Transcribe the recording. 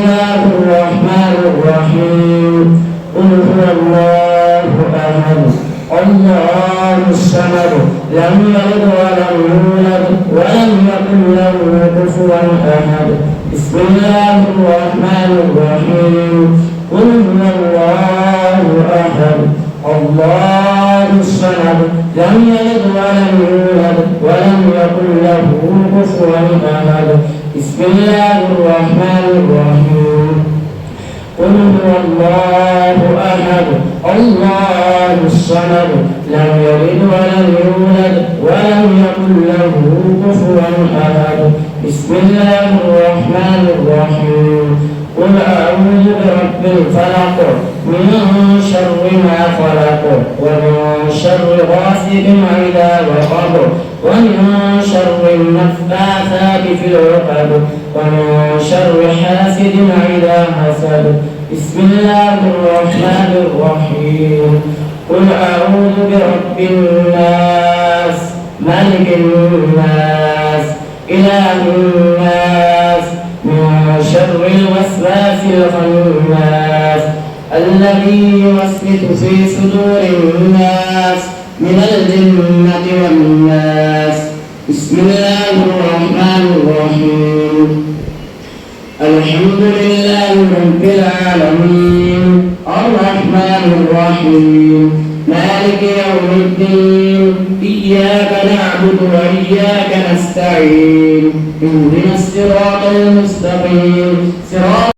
الله الرحمن الرحيم قل هو الله أحد الله الصمد لم يلد ولم يولد ولم يكن له كفوا أحد بسم الله الرحمن الرحيم قل هو الله أحد الله الصمد لم يلد ولم يولد ولم يكن له كفوا أحد بسم الله الرحمن الرحيم قل هو الله أحد الله الصمد لم يلد ولم يولد ولم يكن له كفوا أحد بسم الله الرحمن الرحيم قل أعوذ برب الفلق من شر ما خلق ومن شر غاسق إذا وقب ومن شر النفاثات في العقد ومن شر حاسد إذا حسد بسم الله الرحمن الرحيم قل أعوذ برب الناس ملك الناس إله الناس من شر الوسواس الخناس الذي يوسوس في صدور الناس من الجنة والناس بسم الله الرحمن الرحيم الحمد لله رب العالمين الرحمن الرحيم مالك يوم الدين إياك نعبد وإياك نستعين اهدنا الصراط المستقيم صراط